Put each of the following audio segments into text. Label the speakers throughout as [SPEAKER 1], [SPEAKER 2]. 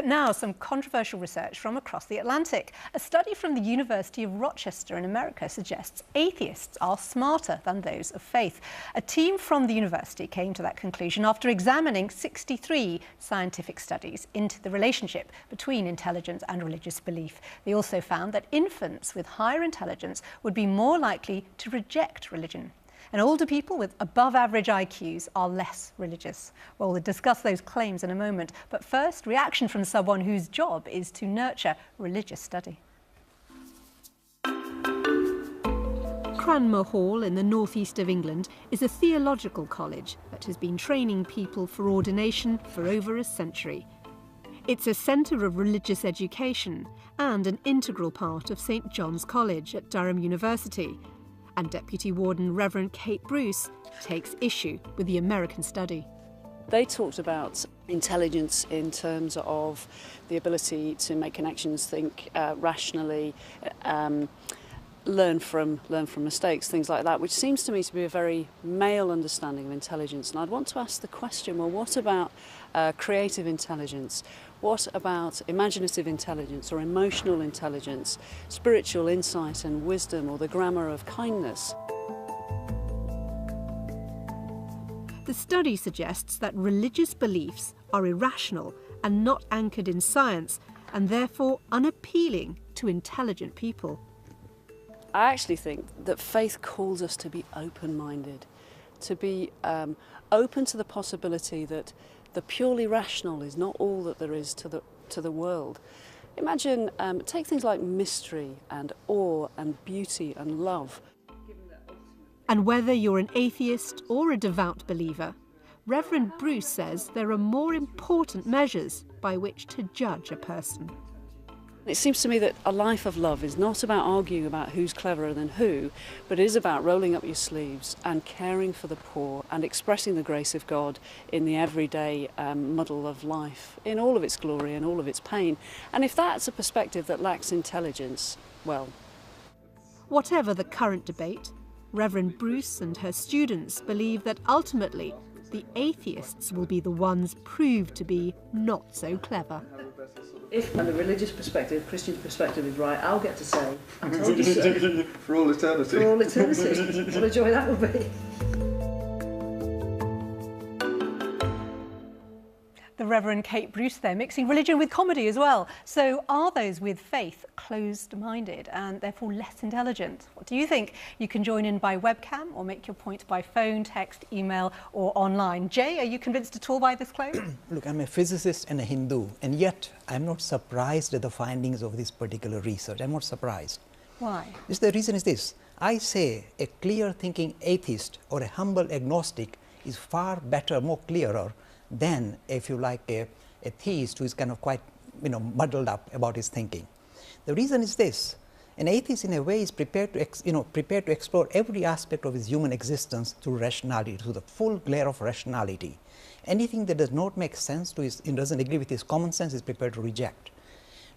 [SPEAKER 1] now some controversial research from across the Atlantic. A study from the University of Rochester in America suggests atheists are smarter than those of faith. A team from the university came to that conclusion after examining 63 scientific studies into the relationship between intelligence and religious belief. They also found that infants with higher intelligence would be more likely to reject religion. And older people with above average IQs are less religious. Well, we'll discuss those claims in a moment. But first, reaction from someone whose job is to nurture religious study. Cranmer Hall in the northeast of England is a theological college that has been training people for ordination for over a century. It's a centre of religious education and an integral part of St John's College at Durham University. And Deputy Warden Reverend Kate Bruce takes issue with the American study.
[SPEAKER 2] They talked about intelligence in terms of the ability to make connections, think rationally, learn from mistakes, things like that, which seems to me to be a very male understanding of intelligence. And I'd want to ask the question, well, what about creative intelligence? What about imaginative intelligence or emotional intelligence, spiritual insight and wisdom, or the grammar of kindness?
[SPEAKER 1] The study suggests that religious beliefs are irrational and not anchored in science, and therefore unappealing to intelligent people.
[SPEAKER 2] I actually think that faith calls us to be open-minded, to be open to the possibility that the purely rational is not all that there is to the world. Imagine, take things like mystery and awe and beauty and love.
[SPEAKER 1] And whether you're an atheist or a devout believer, Reverend Bruce says there are more important measures by which to judge a person.
[SPEAKER 2] It seems to me that a life of love is not about arguing about who's cleverer than who, but it is about rolling up your sleeves and caring for the poor and expressing the grace of God in the everyday muddle of life, in all of its glory and all of its pain. And if that's a perspective that lacks intelligence, well...
[SPEAKER 1] Whatever the current debate, Reverend Bruce and her students believe that ultimately the atheists will be the ones proved to be not so clever.
[SPEAKER 2] If, from the religious perspective, Christian perspective is right, I'll get to say, I told you so.
[SPEAKER 3] For all eternity.
[SPEAKER 2] For all eternity. What a joy that would be.
[SPEAKER 1] The Reverend Kate Bruce there, mixing religion with comedy as well. So are those with faith closed-minded and therefore less intelligent? What do you think? You can join in by webcam or make your point by phone, text, email or online. Jay, are you convinced at all by this claim?
[SPEAKER 4] Look, I'm a physicist and a Hindu, and yet I'm not surprised at the findings of this particular research. I'm not surprised.
[SPEAKER 1] Why?
[SPEAKER 4] The reason is this. I say a clear-thinking atheist or a humble agnostic is far better, more clearer than, if you like, a theist who is kind of quite, muddled up about his thinking. The reason is this: an atheist, in a way, is prepared to explore every aspect of his human existence through rationality, through the full glare of rationality. Anything that does not make sense to his, doesn't agree with his common sense, is prepared to reject.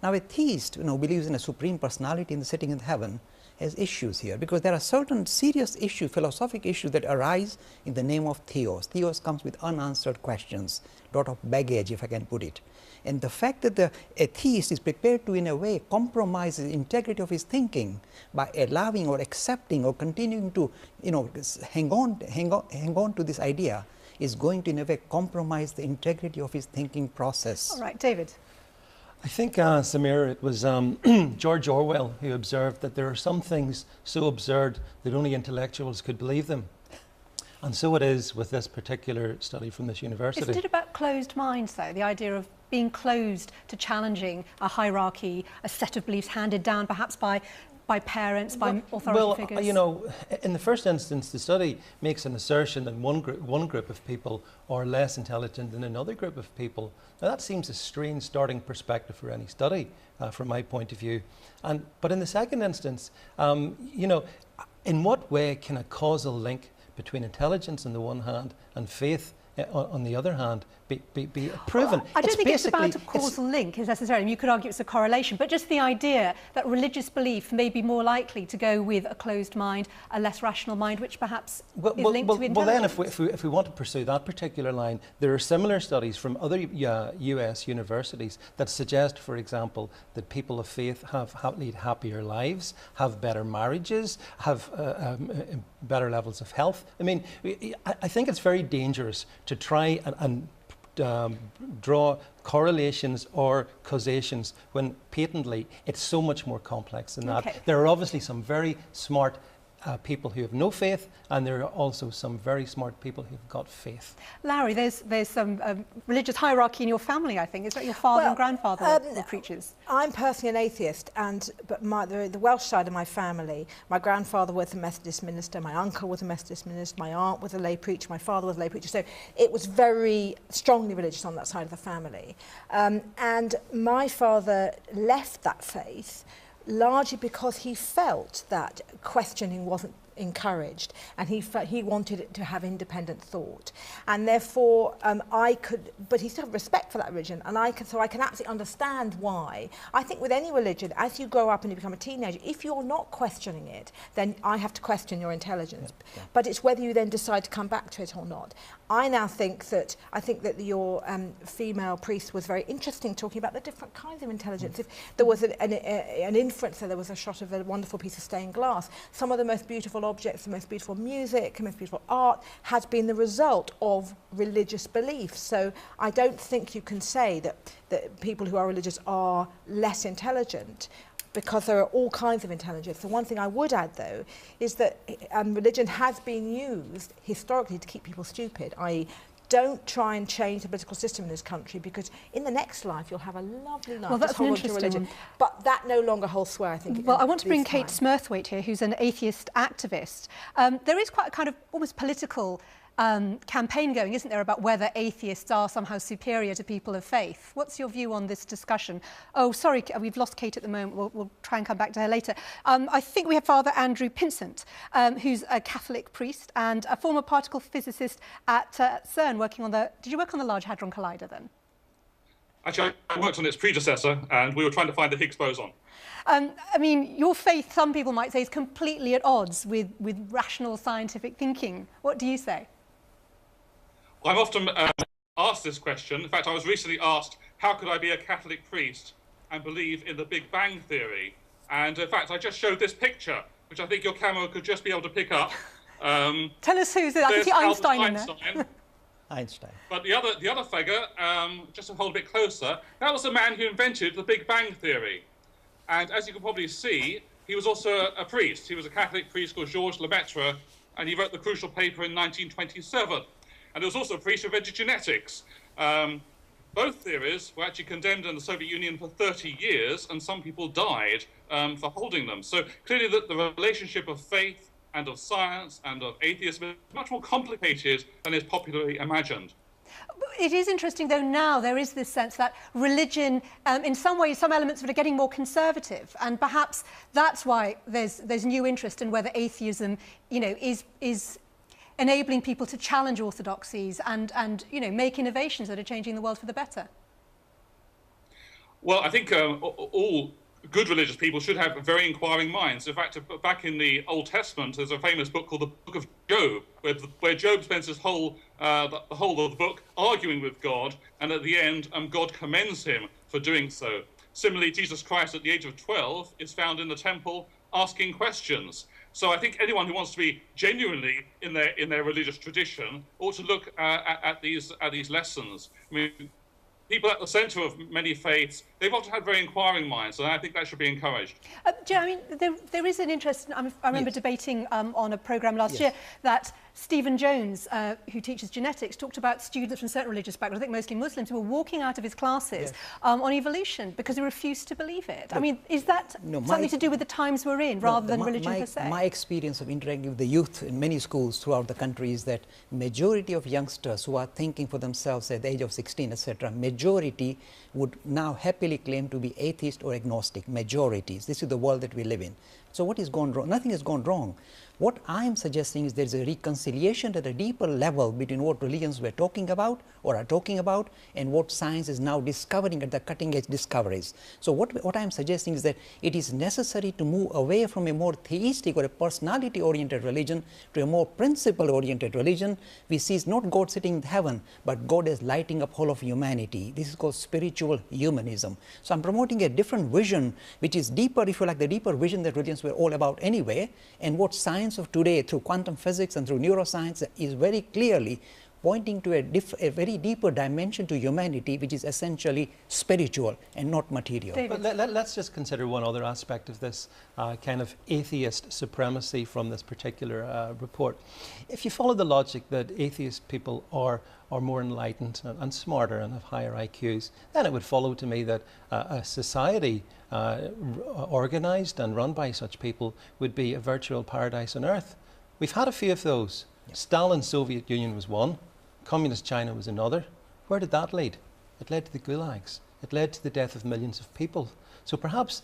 [SPEAKER 4] Now, a theist, believes in a supreme personality and sitting in heaven, has issues here, because there are certain serious issues, philosophic issues, that arise in the name of theos. Theos comes with unanswered questions, a lot of baggage, if I can put it. And the fact that the atheist is prepared to, in a way, compromise the integrity of his thinking by allowing or accepting or continuing to, hang on to this idea, is going to, in a way, compromise the integrity of his thinking process.
[SPEAKER 1] All right, David.
[SPEAKER 5] I think, Samir, it was George Orwell who observed that there are some things so absurd that only intellectuals could believe them. And so it is with this particular study from this university.
[SPEAKER 1] Isn't it about closed minds, though? The idea of being closed to challenging a hierarchy, a set of beliefs handed down perhaps by parents, by authority figures?
[SPEAKER 5] In the first instance, the study makes an assertion that one group of people are less intelligent than another group of people. Now, that seems a strange starting perspective for any study, from my point of view. But in the second instance, in what way can a causal link between intelligence on the one hand and faith on the other hand, be proven.
[SPEAKER 1] Well, I don't think it's about a causal link necessarily. You could argue it's a correlation, but just the idea that religious belief may be more likely to go with a closed mind, a less rational mind, which perhaps is linked to intelligence.
[SPEAKER 5] Well, then, if we want to pursue that particular line, there are similar studies from other US universities that suggest, for example, that people of faith lead happier lives, have better marriages, have better levels of health. I mean, I think it's very dangerous to try and draw correlations or causations when patently it's so much more complex than that. There are obviously some very smart people who have no faith, and there are also some very smart people who've got faith.
[SPEAKER 1] Larry, there's some religious hierarchy in your family, I think. Is that your father and grandfather were preachers?
[SPEAKER 3] I'm personally an atheist, but the Welsh side of my family, my grandfather was a Methodist minister, my uncle was a Methodist minister, my aunt was a lay preacher, my father was a lay preacher. So it was very strongly religious on that side of the family. And my father left that faith largely because he felt that questioning wasn't encouraged, and he wanted it to have independent thought, and therefore but he still had respect for that religion, and I can absolutely understand why. I think with any religion, as you grow up and you become a teenager, if you're not questioning it, then I have to question your intelligence. But it's whether you then decide to come back to it or not. I now think that your female priest was very interesting, talking about the different kinds of intelligence. If there was an inference, there was a shot of a wonderful piece of stained glass. Some of the most beautiful objects, the most beautiful music, the most beautiful art has been the result of religious beliefs. So I don't think you can say that people who are religious are less intelligent, because there are all kinds of intelligence. The one thing I would add, though, is that religion has been used historically to keep people stupid, i.e. don't try and change the political system in this country, because in the next life you'll have a lovely life.
[SPEAKER 1] Well, that's an interesting one.
[SPEAKER 3] But that no longer holds sway, I think.
[SPEAKER 1] Well, I want to bring Kate Smurthwaite here, who's an atheist activist. There is quite a kind of almost political campaign going, isn't there, about whether atheists are somehow superior to people of faith. What's your view on this discussion? Oh, sorry, we've lost Kate at the moment. We'll try and come back to her later. I think we have Father Andrew Pinsent, who's a Catholic priest and a former particle physicist at CERN, working on Did you work on the Large Hadron Collider then?
[SPEAKER 6] Actually, I worked on its predecessor, and we were trying to find the Higgs boson.
[SPEAKER 1] I mean, your faith, some people might say, is completely at odds with rational scientific thinking. What do you say?
[SPEAKER 6] I'm often asked this question. In fact, I was recently asked, how could I be a Catholic priest and believe in the Big Bang Theory? And in fact, I just showed this picture, which I think your camera could just be able to pick up.
[SPEAKER 1] Tell us who's it. I can see Einstein in there.
[SPEAKER 6] Einstein. But the other figure, just to hold a bit closer, that was the man who invented the Big Bang Theory. And as you can probably see, he was also a priest. He was a Catholic priest called Georges Lemaitre, and he wrote the crucial paper in 1927. And there was also a priest who invented genetics. Both theories were actually condemned in the Soviet Union for 30 years, and some people died for holding them. So clearly the relationship of faith and of science and of atheism is much more complicated than is popularly imagined.
[SPEAKER 1] It is interesting, though, now there is this sense that religion, in some ways, some elements of it are getting more conservative, and perhaps that's why there's new interest in whether atheism, is enabling people to challenge orthodoxies and make innovations that are changing the world for the better.
[SPEAKER 6] Well, I think all good religious people should have very inquiring minds. In fact, back in the Old Testament, there's a famous book called the Book of Job, where Job spends his the whole of the book arguing with God, and at the end, God commends him for doing so. Similarly, Jesus Christ, at the age of 12, is found in the temple asking questions. So I think anyone who wants to be genuinely in their religious tradition ought to look at these lessons. I mean, people at the centre of many faiths, they've often had very inquiring minds, and I think that should be encouraged.
[SPEAKER 1] I mean, there is an interest. I remember debating on a programme last year that Stephen Jones, who teaches genetics, talked about students from certain religious backgrounds, I think mostly Muslims, who were walking out of his classes on evolution because they refused to believe it. I mean, is that something to do with the times we're in rather than religion per se?
[SPEAKER 4] My experience of interacting with the youth in many schools throughout the country is that majority of youngsters who are thinking for themselves at the age of 16, etc., majority would now happily claim to be atheist or agnostic, majorities. This is the world that we live in. So what has gone wrong? Nothing has gone wrong. What I'm suggesting is there's a reconciliation at a deeper level between what religions we're talking about or are talking about and what science is now discovering at the cutting edge discoveries. So what I'm suggesting is that it is necessary to move away from a more theistic or a personality oriented religion to a more principle oriented religion. We see it's not God sitting in heaven, but God is lighting up whole of humanity. This is called spiritual humanism. So I'm promoting a different vision, which is deeper, if you like, the deeper vision that religions were all about anyway, and what science of today through quantum physics and through neuroscience is very clearly pointing to a very deeper dimension to humanity, which is essentially spiritual and not material.
[SPEAKER 5] But let's just consider one other aspect of this kind of atheist supremacy from this particular report. If you follow the logic that atheist people are more enlightened and smarter and have higher IQs, then it would follow to me that a society organised and run by such people would be a virtual paradise on earth. We've had a few of those. Yep. Stalin's Soviet Union was one. Communist China was another. Where did that lead? It led to the gulags. It led to the death of millions of people. So perhaps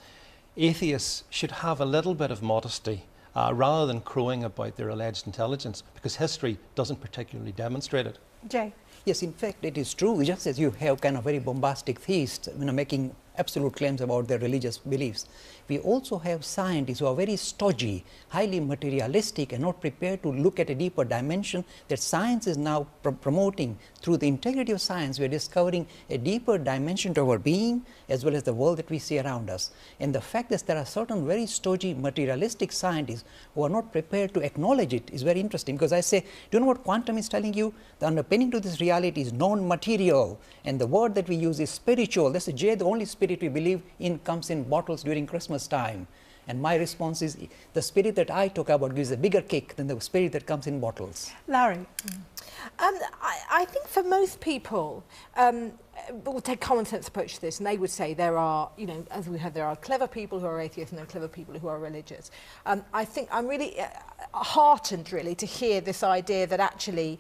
[SPEAKER 5] atheists should have a little bit of modesty rather than crowing about their alleged intelligence, because history doesn't particularly demonstrate it.
[SPEAKER 1] Jay?
[SPEAKER 4] Yes, in fact, it is true. Just as you have kind of very bombastic theists, making absolute claims about their religious beliefs, we also have scientists who are very stodgy, highly materialistic, and not prepared to look at a deeper dimension that science is now promoting. Through the integrity of science, we are discovering a deeper dimension to our being as well as the world that we see around us. And the fact that there are certain very stodgy, materialistic scientists who are not prepared to acknowledge it is very interesting, because I say, do you know what quantum is telling you? The underpinning to this reality is non-material, and the word that we use is spiritual. That's the only spirit we believe in comes in bottles during Christmas time. And my response is, the spirit that I talk about gives a bigger kick than the spirit that comes in bottles.
[SPEAKER 1] Larry?
[SPEAKER 3] I think for most people, we'll take common sense approach to this, and they would say there are, you know, as we heard, there are clever people who are atheists and there are clever people who are religious. I think I'm really heartened, really, to hear this idea that actually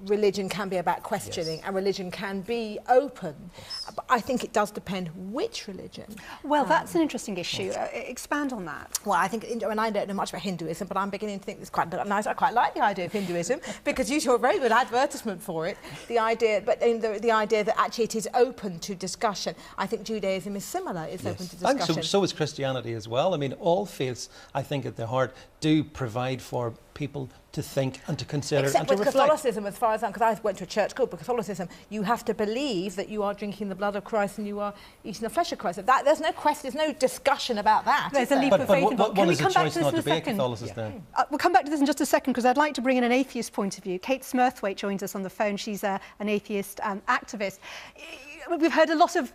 [SPEAKER 3] religion can be about questioning, yes, and religion can be open. Yes. But I think it does depend which religion.
[SPEAKER 1] Well, that's an interesting issue. Expand on that.
[SPEAKER 3] Well, I think, and I don't know much about Hinduism, but I'm beginning to think it's quite nice. I quite like the idea of Hinduism because you saw a very good advertisement for it. The idea, but the idea that actually it is open to discussion. I think Judaism is similar. It's, yes, open to discussion.
[SPEAKER 5] And so is Christianity as well. I mean, all faiths, I think, at their heart, do provide for people to think and to consider
[SPEAKER 3] Except
[SPEAKER 5] and to
[SPEAKER 3] with
[SPEAKER 5] reflect.
[SPEAKER 3] Catholicism, as far as because I went to a church called Catholicism, you have to believe that you are drinking the blood of Christ and you are eating the flesh of Christ. There's no question, there's no discussion about that.
[SPEAKER 1] There's a leap of faith involved.
[SPEAKER 5] Can we come back to this in a second?
[SPEAKER 1] We'll come back to this in just a second, because I'd like to bring in an atheist point of view. Kate Smurthwaite joins us on the phone. She's an atheist activist. We've heard a lot of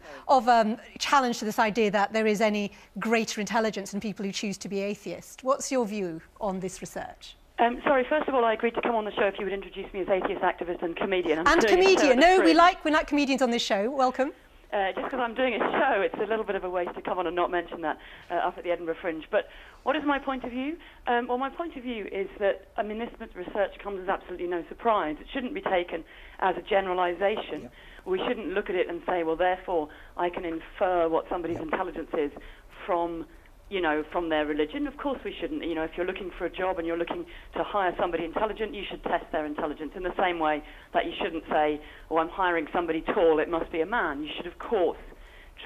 [SPEAKER 1] challenge to this idea that there is any greater intelligence in people who choose to be atheist. What's your view on this research?
[SPEAKER 7] Sorry, first of all, I agreed to come on the show if you would introduce me as atheist activist and comedian.
[SPEAKER 1] And comedian. No, we like comedians on this show. Welcome.
[SPEAKER 7] Just because I'm doing a show, it's a little bit of a waste to come on and not mention that up at the Edinburgh Fringe. But what is my point of view? Well, my point of view is that, I mean, this research comes as absolutely no surprise. It shouldn't be taken as a generalisation. Yeah. We shouldn't look at it and say, well, therefore, I can infer what somebody's intelligence is from, you know, from their religion. Of course we shouldn't. You know, if you're looking for a job and you're looking to hire somebody intelligent, you should test their intelligence in the same way that you shouldn't say, oh, I'm hiring somebody tall, it must be a man. You should, of course,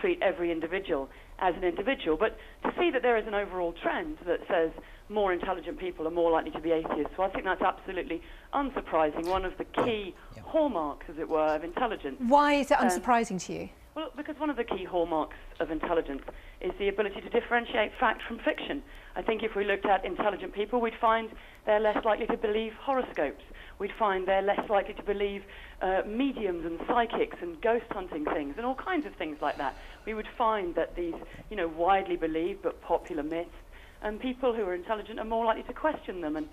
[SPEAKER 7] treat every individual as an individual. But to see that there is an overall trend that says more intelligent people are more likely to be atheists, well, I think that's absolutely unsurprising. One of the key hallmarks, as it were, of intelligence.
[SPEAKER 1] Why is it unsurprising to you?
[SPEAKER 7] Well, because one of the key hallmarks of intelligence is the ability to differentiate fact from fiction. I think if we looked at intelligent people, we'd find they're less likely to believe horoscopes. We'd find they're less likely to believe mediums and psychics and ghost hunting things and all kinds of things like that. We would find that these, you know, widely believed but popular myths, and people who are intelligent are more likely to question them. And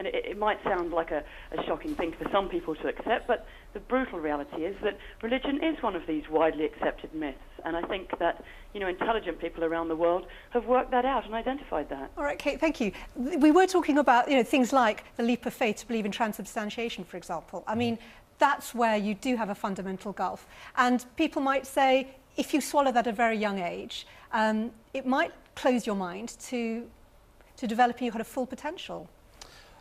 [SPEAKER 7] it might sound like a shocking thing for some people to accept, but the brutal reality is that religion is one of these widely accepted myths. And I think that, you know, intelligent people around the world have worked that out and identified that.
[SPEAKER 1] All right, Kate, thank you. We were talking about, you know, things like the leap of faith to believe in transubstantiation, for example. I mean, that's where you do have a fundamental gulf. And people might say, if you swallow that at a very young age, it might close your mind to developing your kind of full potential.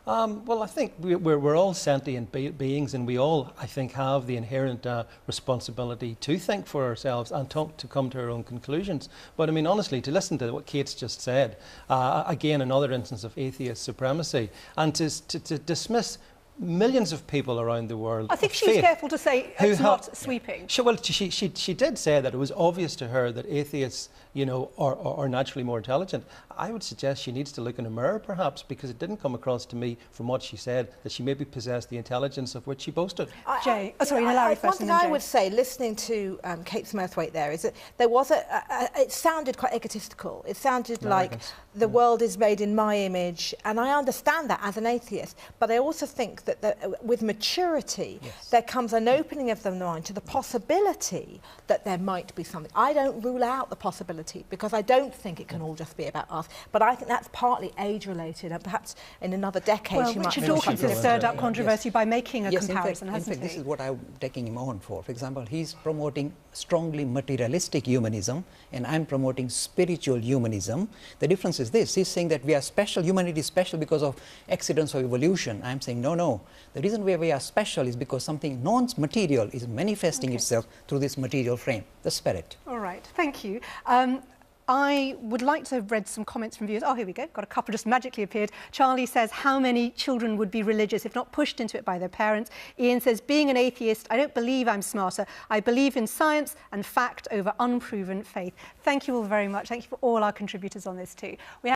[SPEAKER 5] Well, I think we're all sentient beings, and we all, I think, have the inherent responsibility to think for ourselves and to come to our own conclusions. But I mean, honestly, to listen to what Kate's just said, again, another instance of atheist supremacy, and to dismiss millions of people around the world.
[SPEAKER 1] I think she was careful to say it's not sweeping.
[SPEAKER 5] She did say that it was obvious to her that atheists, you know, are naturally more intelligent. I would suggest she needs to look in a mirror, perhaps, because it didn't come across to me from what she said that she maybe possessed the intelligence of which she boasted.
[SPEAKER 1] Jay, Larry first.
[SPEAKER 3] One thing I would say, listening to Kate Smurthwaite there, is that there was it sounded quite egotistical. It sounded like the world is made in my image, and I understand that as an atheist, but I also think that with maturity, there comes an opening of the mind to the possibility that there might be something. I don't rule out the possibility, because I don't think it can all just be about us, but I think that's partly age-related, and perhaps in another decade she might...
[SPEAKER 1] Richard Dawkins has stirred up controversy by making a comparison, hasn't he?
[SPEAKER 4] In fact, this is what I'm taking him on for. For example, he's promoting strongly materialistic humanism, and I'm promoting spiritual humanism. The difference is this: he's saying that we are special, humanity is special because of accidents of evolution. I'm saying no. The reason why we are special is because something non-material is manifesting itself through this material frame, the spirit.
[SPEAKER 1] All right, thank you. I would like to have read some comments from viewers. Oh, here we go. Got a couple just magically appeared. Charlie says, how many children would be religious if not pushed into it by their parents? Ian says, being an atheist, I don't believe I'm smarter. I believe in science and fact over unproven faith. Thank you all very much. Thank you for all our contributors on this too.